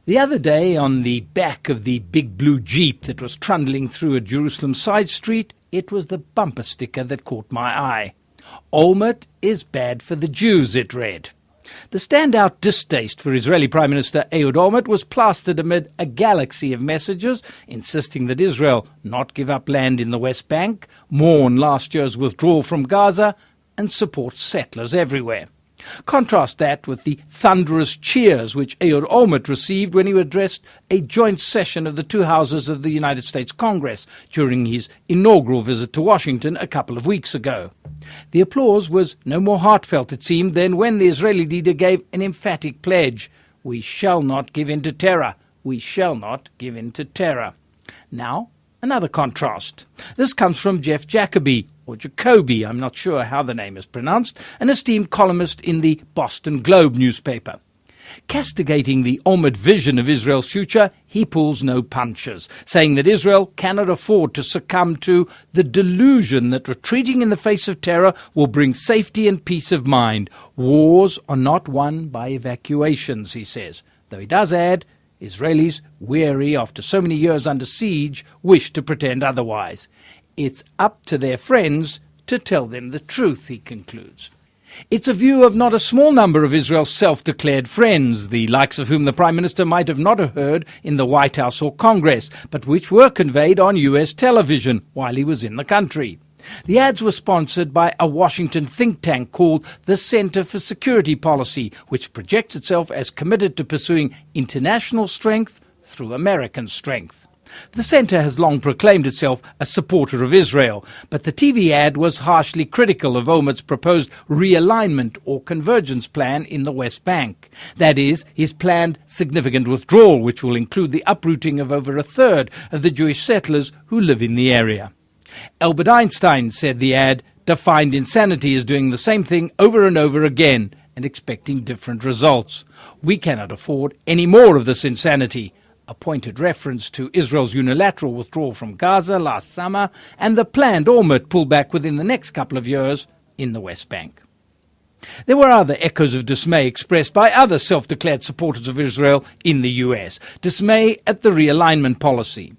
The other day, on the back of the big blue Jeep that was trundling through a Jerusalem side street, it was the bumper sticker that caught my eye. "Olmert is bad for the Jews," it read. The standout distaste for Israeli Prime Minister Ehud Olmert was plastered amid a galaxy of messages insisting that Israel not give up land in the West Bank, mourn last year's withdrawal from Gaza, and support settlers everywhere. Contrast that with the thunderous cheers which Ehud Olmert received when he addressed a joint session of the two houses of the United States Congress during his inaugural visit to Washington a couple of weeks ago. The applause was no more heartfelt, it seemed, than when the Israeli leader gave an emphatic pledge: "We shall not give in to terror. We shall not give in to terror." Now, another contrast. This comes from Jeff Jacoby, or Jacoby, I'm not sure how the name is pronounced, an esteemed columnist in the Boston Globe newspaper. Castigating the Olmert vision of Israel's future, he pulls no punches, saying that Israel cannot afford to succumb to the delusion that retreating in the face of terror will bring safety and peace of mind. Wars are not won by evacuations, he says, though he does add, Israelis, weary after so many years under siege, wish to pretend otherwise. It's up to their friends to tell them the truth, he concludes. It's a view of not a small number of Israel's self-declared friends, the likes of whom the Prime Minister might have not heard in the White House or Congress, but which were conveyed on US television while he was in the country. The ads were sponsored by a Washington think tank called the Center for Security Policy, which projects itself as committed to pursuing international strength through American strength. The centre has long proclaimed itself a supporter of Israel, but the TV ad was harshly critical of Olmert's proposed realignment or convergence plan in the West Bank. That is, his planned significant withdrawal, which will include the uprooting of over a third of the Jewish settlers who live in the area. Albert Einstein, said the ad, defined insanity as doing the same thing over and over again and expecting different results. We cannot afford any more of this insanity. A pointed reference to Israel's unilateral withdrawal from Gaza last summer and the planned Olmert pullback within the next couple of years in the West Bank. There were other echoes of dismay expressed by other self-declared supporters of Israel in the US, dismay at the realignment policy.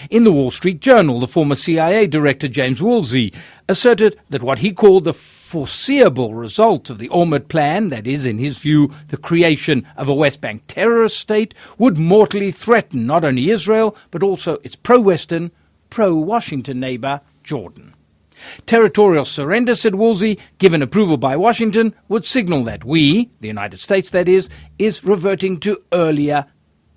In the Wall Street Journal, the former CIA director James Woolsey asserted that what he called the foreseeable result of the Olmert plan, that is, in his view, the creation of a West Bank terrorist state, would mortally threaten not only Israel, but also its pro-Western, pro-Washington neighbor, Jordan. Territorial surrender, said Woolsey, given approval by Washington, would signal that we, the United States that is reverting to earlier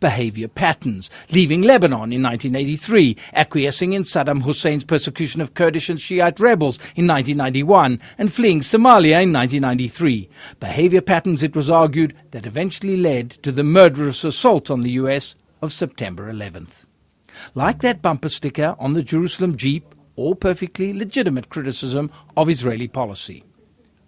behavior patterns, leaving Lebanon in 1983, acquiescing in Saddam Hussein's persecution of Kurdish and Shiite rebels in 1991, and fleeing Somalia in 1993. Behavior patterns, it was argued, that eventually led to the murderous assault on the US of September 11th. Like that bumper sticker on the Jerusalem Jeep, all perfectly legitimate criticism of Israeli policy.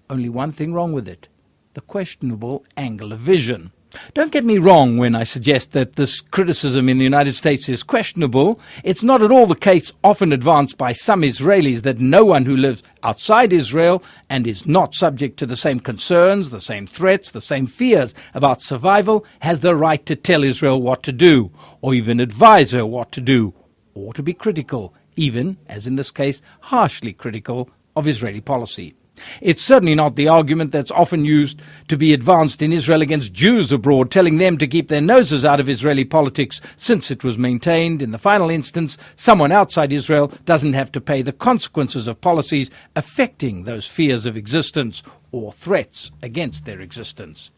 Only one thing wrong with it: the questionable angle of vision. Don't get me wrong when I suggest that this criticism in the United States is questionable. It's not at all the case often advanced by some Israelis that no one who lives outside Israel and is not subject to the same concerns, the same threats, the same fears about survival has the right to tell Israel what to do, or even advise her what to do, or to be critical, even, as in this case, harshly critical of Israeli policy. It's certainly not the argument that's often used to be advanced in Israel against Jews abroad, telling them to keep their noses out of Israeli politics, since it was maintained, in the final instance, someone outside Israel doesn't have to pay the consequences of policies affecting those spheres of existence or threats against their existence.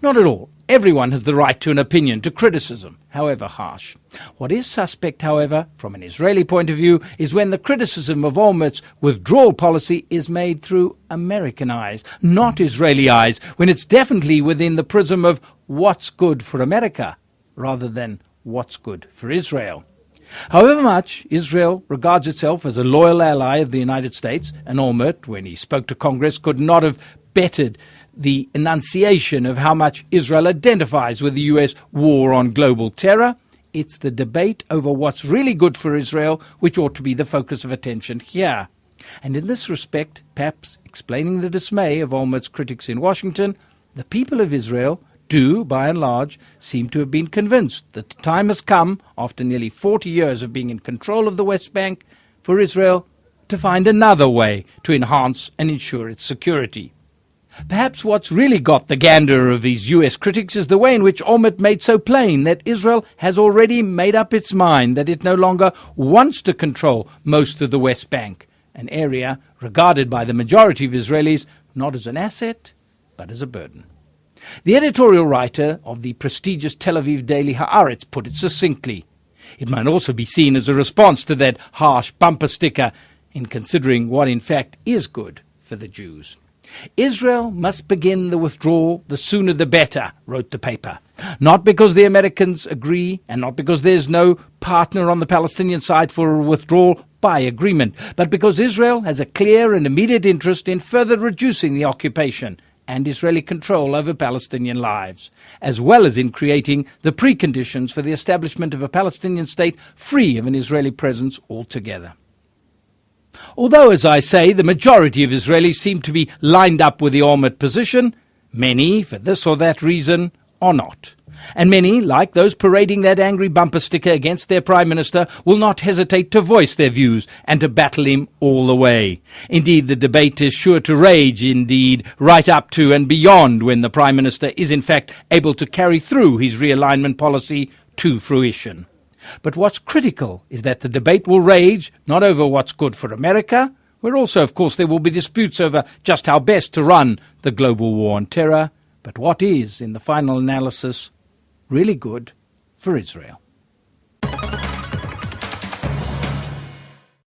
Not at all. Everyone has the right to an opinion, to criticism, however harsh. What is suspect, however, from an Israeli point of view, is when the criticism of Olmert's withdrawal policy is made through American eyes, not Israeli eyes, when it's definitely within the prism of what's good for America, rather than what's good for Israel. However much Israel regards itself as a loyal ally of the United States, and Olmert, when he spoke to Congress, could not have bettered the enunciation of how much Israel identifies with the US war on global terror, it's the debate over what's really good for Israel which ought to be the focus of attention here. And in this respect, perhaps explaining the dismay of Olmert's critics in Washington, the people of Israel do, by and large, seem to have been convinced that the time has come, after nearly 40 years of being in control of the West Bank, for Israel to find another way to enhance and ensure its security. Perhaps what's really got the gander of these US critics is the way in which Olmert made so plain that Israel has already made up its mind that it no longer wants to control most of the West Bank, an area regarded by the majority of Israelis not as an asset, but as a burden. The editorial writer of the prestigious Tel Aviv daily Haaretz put it succinctly. It might also be seen as a response to that harsh bumper sticker in considering what in fact is good for the Jews. Israel must begin the withdrawal the sooner the better, wrote the paper. Not because the Americans agree and not because there's no partner on the Palestinian side for a withdrawal by agreement, but because Israel has a clear and immediate interest in further reducing the occupation and Israeli control over Palestinian lives, as well as in creating the preconditions for the establishment of a Palestinian state free of an Israeli presence altogether. Although, as I say, the majority of Israelis seem to be lined up with the Olmert position, many, for this or that reason, are not. And many, like those parading that angry bumper sticker against their Prime Minister, will not hesitate to voice their views and to battle him all the way. Indeed, the debate is sure to rage, right up to and beyond when the Prime Minister is in fact able to carry through his realignment policy to fruition. But what's critical is that the debate will rage not over what's good for America, where also, of course, there will be disputes over just how best to run the global war on terror, but what is, in the final analysis, really good for Israel.